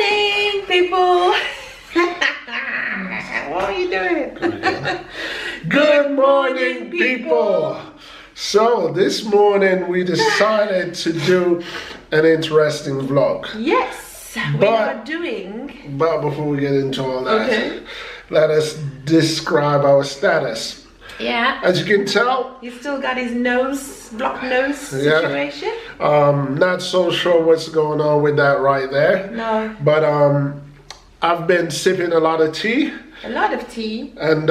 morning, people. What are you doing? Good morning, people. So this morning we decided to do an interesting vlog. Yes, we are doing. But before we get into all that, Okay. let us describe our status. Yeah. As you can tell, He's still got his blocked nose situation. Not so sure what's going on with that right there. No. But I've been sipping a lot of tea. A lot of tea. And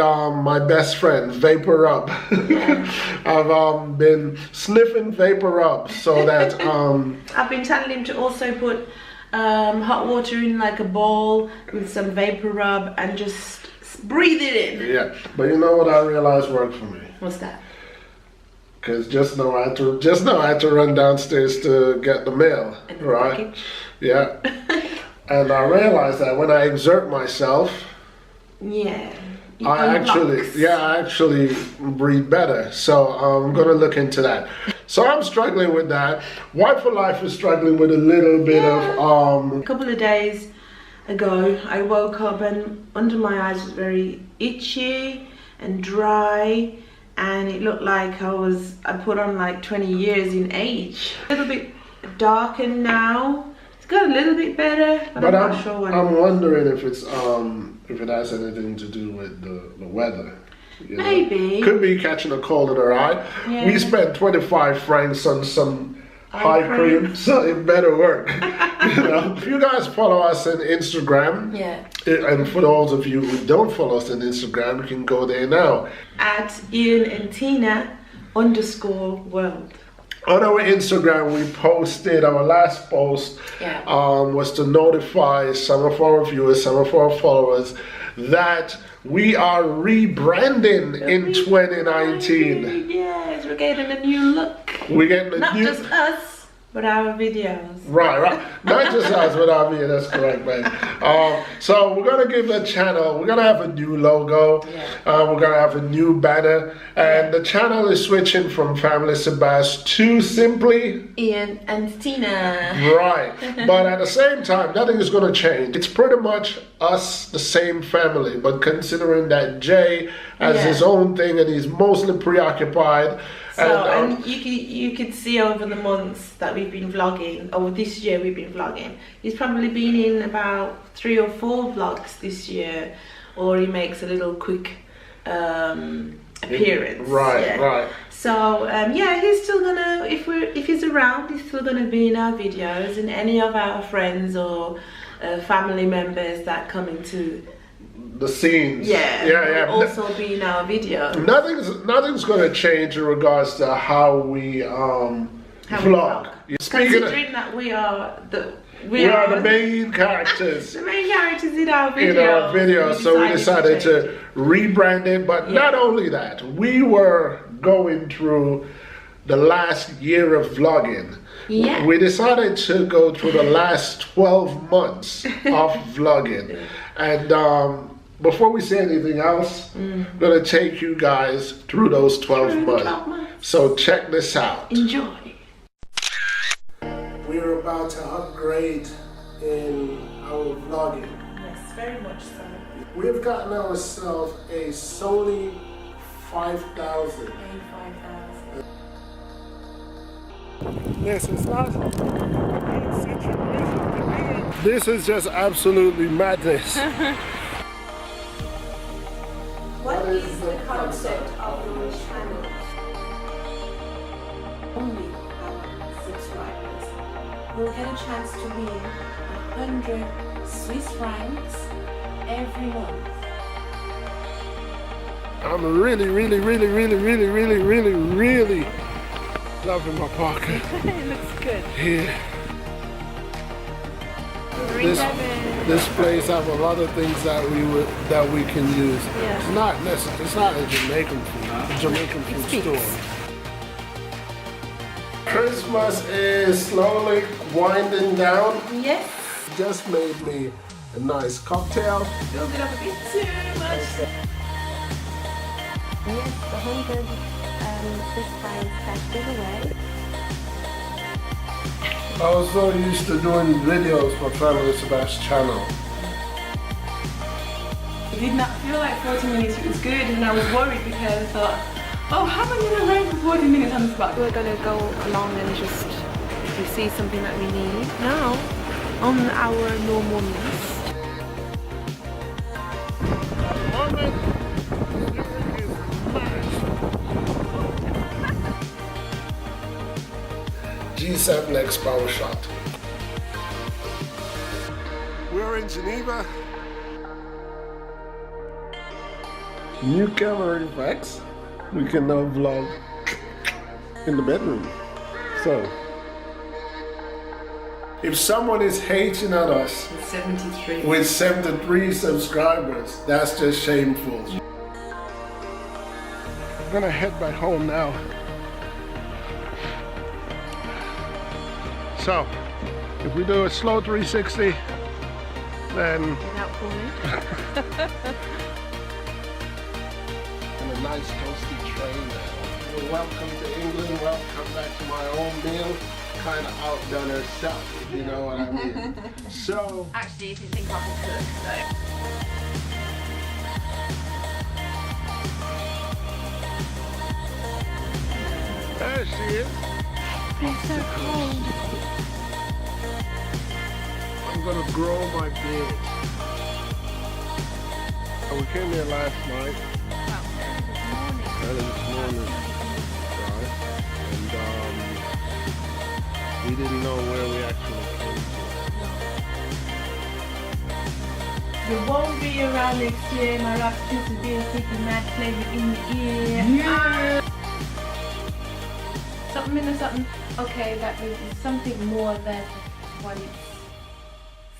my best friend, Vapor Rub. Yeah. I've been sniffing Vapor Rub so that I've been telling him to also put hot water in like a bowl with some Vapor Rub and just breathe it in. yeah. But you know what I realized worked for me? What's that? Because just now I had to run downstairs to get the mail, And the right? package. Yeah. And I realized that when I exert myself, Yeah. It I unblocks. actually breathe better. So I'm gonna look into that. So I'm struggling with that. Wife for Life is struggling with a little bit of A couple of days ago, I woke up and under my eyes was very itchy and dry, and it looked like I put on like 20 years in age. A little bit darkened now. It's got a little bit better, but I'm not sure what. I'm wondering if it has anything to do with the weather. You know? Maybe. Could be catching a cold in her eye. Yeah. We spent 25 francs on some Eye eye cream, so it better work. You know, if you guys follow us on Instagram, Yeah. and for those of you who don't follow us on Instagram, you can go there now. At Ian and Tina _world. On our Instagram, we posted our last post Yeah. was to notify some of our viewers, some of our followers that we are rebranding in 2019. Yes, we're getting a new look. We're getting a Not new, just us, but our videos. right. Not just us, but our video. That's correct, man. So we're gonna give the channel. We're gonna have a new logo. Yeah. We're gonna have a new banner, and the channel is switching from Family Sebas to simply. Ian and Tina. Right, but at the same time, nothing is going to change. It's pretty much us, the same family, but considering that Jay has Yeah. his own thing and he's mostly preoccupied. So, and you could see over the months that we've been vlogging, or this year we've been vlogging, he's probably been in about 3 or 4 vlogs this year, or he makes a little quick appearance. Right, yeah. right. So yeah, he's still gonna, if he's around, he's still gonna be in our videos, and any of our friends or family members that come into The scenes. yeah will also be in our video. Nothing's going to change in regards to how we vlog. Considering that we are the main characters. the main characters in our video. In our video, so we decided to rebrand it. But not only that, we were going through the last year of vlogging. Yeah. We decided to go through the last 12 months of vlogging. And before we say anything else, I'm going to take you guys through those 12 months. So check this out. Enjoy. We're about to upgrade in our vlogging. Yes, very much so. We've gotten ourselves a Sony 5000. This is not. This is just absolutely madness. What is the concept of your channel? Only our subscribers will get a chance to win 100 Swiss francs every month. I'm really loving my pocket. It looks good. Yeah. This place have a lot of things that we can use. Yeah. It's not necessarily. It's not a Jamaican food. Jamaican food store. Christmas is slowly winding down. Yes. Just made me a nice cocktail. Build it up a bit too much. Yes, the 100 Swiss francs cash giveaway. I was so used to doing videos for Family Sebastian channel. It did not feel like 40 minutes, it was good, and I was worried because I thought, oh, how am I going to wait for 40 minutes on the spot? We're going to go along and just, if we see something that we need now, on our normal list. G7X Power Shot. We're in Geneva. New camera effects. We can now vlog in the bedroom. So, if someone is hating on us with 73 subscribers, that's just shameful. I'm gonna head back home now. So, if we do a slow 360, then Without falling. and a nice toasty train now. Well, welcome to England, welcome back to my own meal. Kind of outdone herself, if you know what I mean. So, Actually, if you think I can cook, there she is. It's so cold. I'm gonna grow my beard. We came here last night, early this morning, right? And we didn't know where we actually came You won't be around next year, my rap skills will be a freaking mad flavor in the ear. Yeah. Something in the something. Okay, that means something more than what it's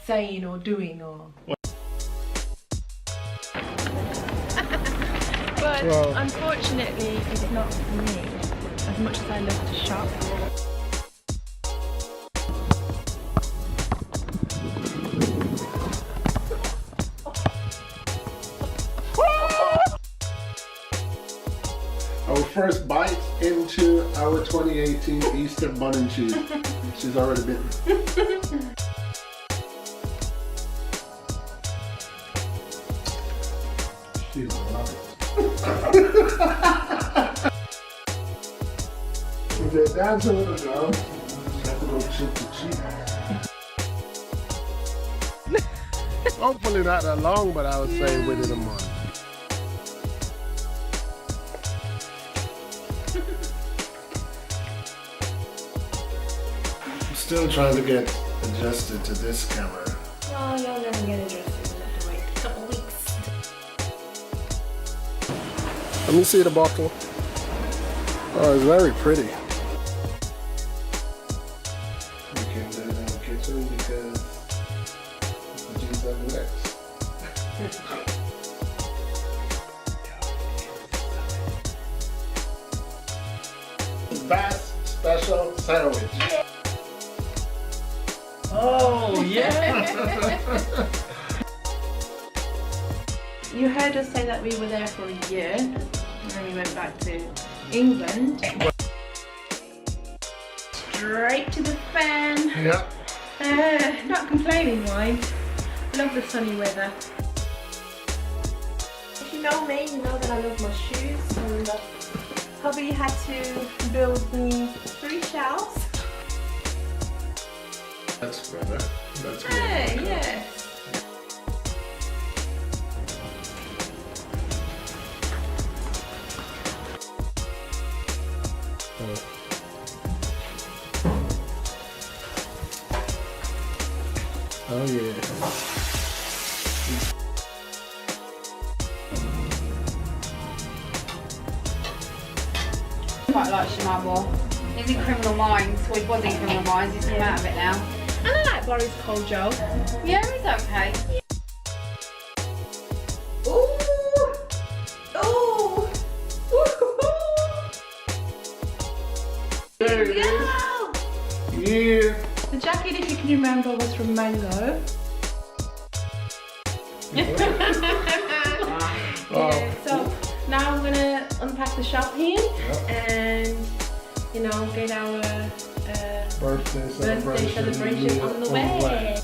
Saying or doing or. But Well- unfortunately, it's not for me. As much as I love to shop. Our first bite into our 2018 Easter bun and cheese. She's already bitten. She loves it. If they're dancing with the girl, you have to go cheek to cheek. Hopefully not that long, but I would say within a month. I'm still trying to get adjusted to this camera. Well, you're gonna get adjusted. You have to wait a couple weeks. Let me see the bottle. Oh, it's very pretty. We can do it in the kitchen because it's the G7X. Bass special sandwich. Oh yeah! You heard us say that we were there for a year, and then we went back to England. Straight to the fan. Yeah. Not complaining, mind. Love the sunny weather. If you know me, you know that I love my shoes, and hubby had to build me 3 shelves. That's better. That's Hey, better. yes. Oh yeah. Quite like Shemar more. He's in Criminal Minds, or he was in Criminal Minds, he's come out of it now. And I like Boris Kojo. Yeah, he's okay. Ooh! Ooh! There it is. Yeah. The jacket, if you can remember, was from Mango. Oh. So now I'm gonna unpack the shop here and, you know, get our Birthday celebration on the way.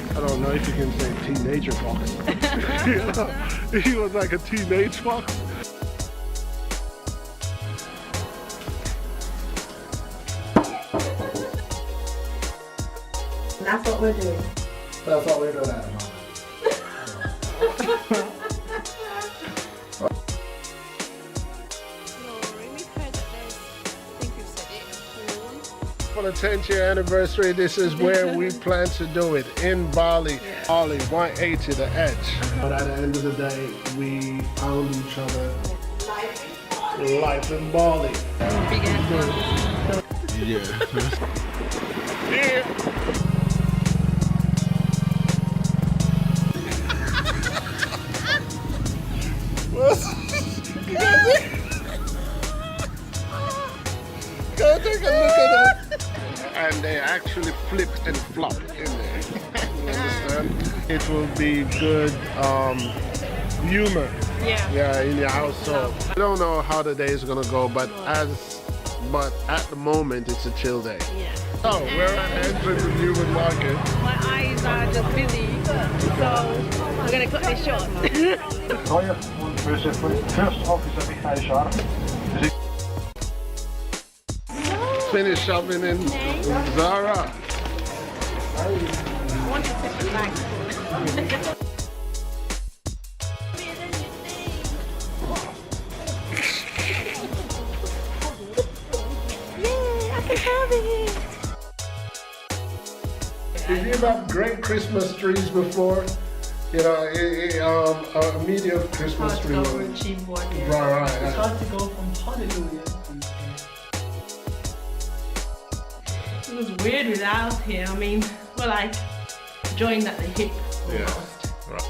I don't know if you can say teenager fox. You know, he was like a teenage fox. And that's what we're doing. That's what we're doing at the moment. For the 10th year anniversary, this is where we plan to do it, in Bali. Bali, 180 the edge. But at the end of the day, we found each other. Life in Bali. Yeah. Yeah. Go take a look at it. And they actually flip and flop in there. You understand? It will be good humor. Yeah, in your household. I don't know how the day is gonna go, but at the moment it's a chill day. Yeah. So we're entering the Newman Market. My eyes are just busy, so we're gonna cut this short. Finish shopping in Zara. I want to sit the bag. If you've had great Christmas trees before, you know, a medium Christmas tree. Cheap one. Right. It's hard to go from hallelujah to It was weird without here. I mean, we're like joined at the hip almost. Right.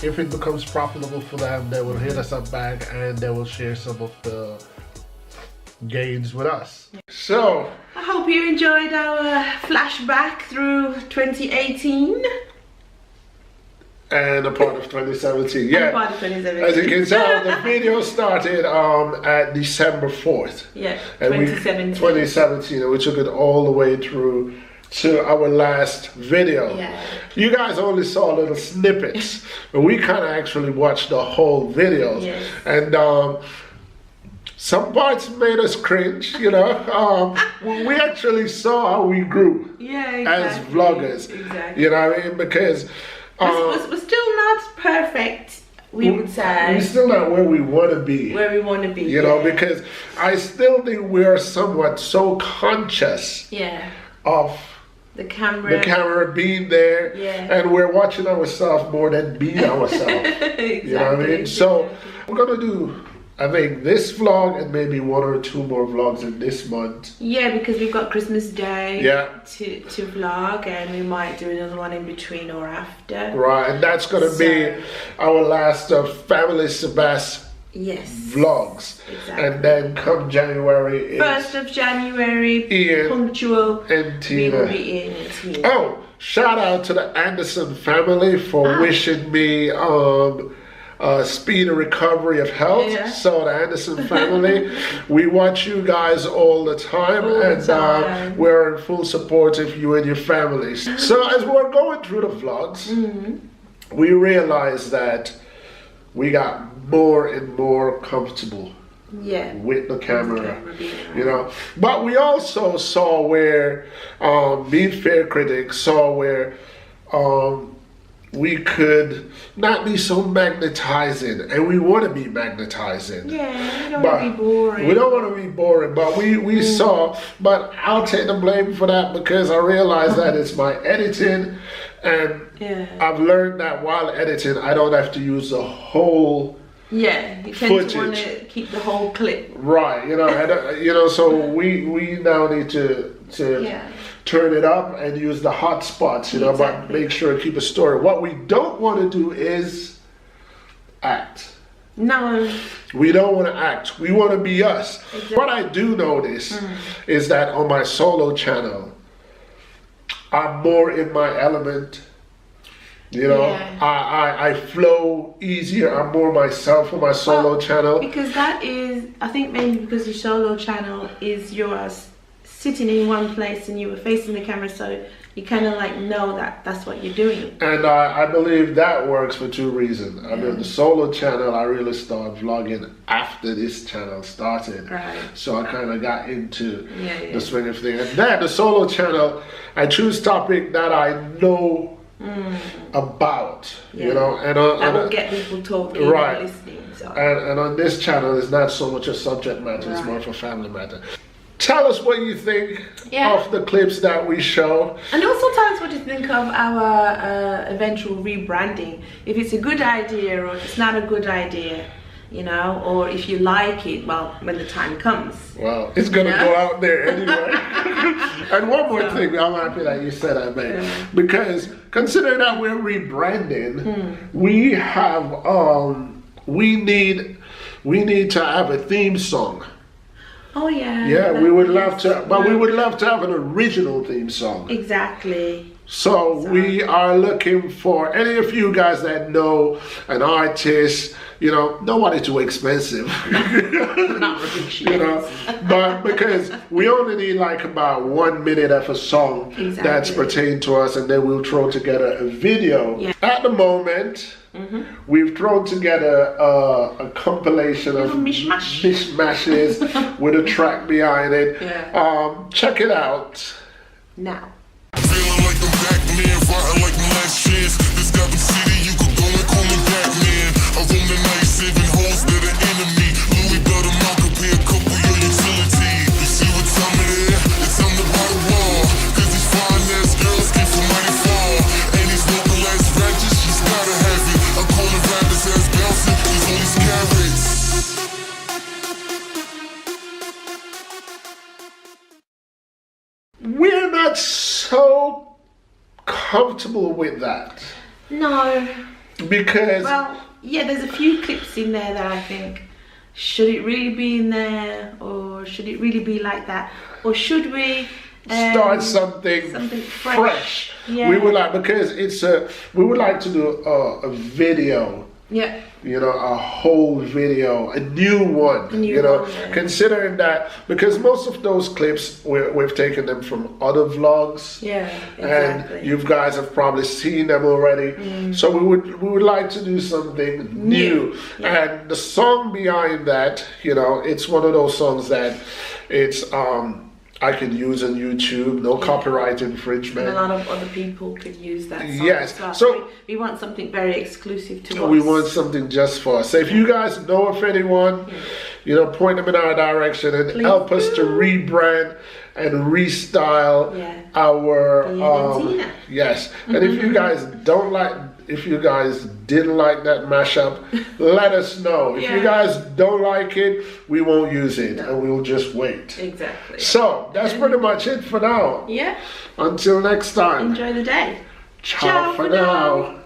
If it becomes profitable for them, they will hit us up back and they will share some of the gains with us. So, I hope you enjoyed our flashback through 2018. and a part of 2017. Yeah. Part of 2017. As you can tell, the video started at December 4th. Yeah, And 2017. 2017, and we took it all the way through to our last video. Yeah. You guys only saw little snippets, but we kind of actually watched the whole video. Yes. And some parts made us cringe, you know. We actually saw how we grew as vloggers. Exactly. You know what I mean? Because we're still not perfect, we would say. We're still not where we want to be. Where we want to be. You know, because I still think we're somewhat so conscious of the camera being there, and we're watching ourselves more than being ourselves. Exactly. You know what I mean? So we're gonna do, I think, this vlog and maybe 1 or 2 more vlogs in this month. Yeah, because we've got Christmas Day to vlog, and we might do another one in between or after. Right, and that's gonna be our last Family Sebas vlogs. Exactly. And then come January, 1st of January, Ian punctual, and Tina. we will be Ian and Tina. Oh, shout out to the Anderson family for wishing me speedy recovery of health. So the Anderson family, we watch you guys all the time, and we're in full support of you and your families. So as we're going through the vlogs, we realized that we got more and more comfortable with the camera, you know. But we also saw where Being Fair Critics saw where we could not be so magnetizing, and we want to be magnetizing. Yeah, we don't want to be boring. We don't want to be boring, but we saw, but I'll take the blame for that because I realized that it's my editing, and I've learned that while editing, I don't have to use the whole you tend to want to keep the whole clip. Right, you know, so we now need to turn it up and use the hot spots, you know, but make sure to keep a story. What we don't want to do is act. No. We don't want to act. We want to be us. Exactly. What I do notice is that on my solo channel, I'm more in my element You know, Yeah. I flow easier. I'm more myself for my solo Well, channel. Because that is, I think mainly because your solo channel is you're sitting in one place and you were facing the camera, so you kind of like know that that's what you're doing. And I believe that works for two reasons. I mean, the solo channel, I really started vlogging after this channel started. Right. So I kind of got into Yeah. the swing of things. And then the solo channel, I choose topic that I know about, you know. And That will get people talking Right. and listening. So. and on this channel, it's not so much a subject matter, it's more of a family matter. Tell us what you think of the clips that we show. And also tell us what you think of our eventual rebranding. If it's a good idea or if it's not a good idea, you know, or if you like it, well, when the time comes. Well, it's gonna go out there anyway. And one more thing, I'm happy that you said that, man. Because considering that we're rebranding, we have we need to have a theme song. Oh yeah. Yeah, we would love to, but we would love to have an original theme song. Exactly. So we are looking for any of you guys that know an artist, you know, nobody too expensive. Not ridiculous. You know, but because we only need like about 1 minute of a song that's pertaining to us, and then we'll throw together a video. Yeah. At the moment, we've thrown together a compilation of mishmashes with a track behind it. Yeah. Check it out Now. Feeling like I'm back, man, fighting like my last chance. This Gotham City, you could go and call me Batman. I roam the night, saving hoes that are enemy. Louis Vuitton, I'll compare a couple your utility. You see what time it is? It's time to buy the wall. Cause these fine ass girls came from mighty far. And these local ass ratchets, she's gotta have it. I'm calling rappers ass bouncing, these all these carrots. We're not so comfortable with that No. because Well, yeah, there's a few clips in there that I think, should it really be in there, or should it really be like that, or should we start something fresh. Yeah. We would like, because we would like to do a video. Yeah. You know, a whole video, a new one. A new you know, one, yeah. considering that, because most of those clips we've taken them from other vlogs. Yeah, exactly. And you guys have probably seen them already. So we would like to do something new. Yeah. And the song behind that, you know, it's one of those songs that it's I can use on YouTube, no copyright infringement. And a lot of other people could use that song. Yes, as well. so we want something very exclusive to us. we want something just for us. So if you guys know of anyone, you know, point them in our direction and Please help us to do. rebrand and restyle our Valentina. yes. And if you guys don't like, if you guys didn't like that mashup, let us know. If you guys don't like it, we won't use it and we'll just wait. Exactly. So that's pretty much it for now. Yeah. Until next time. Enjoy the day. Ciao for now.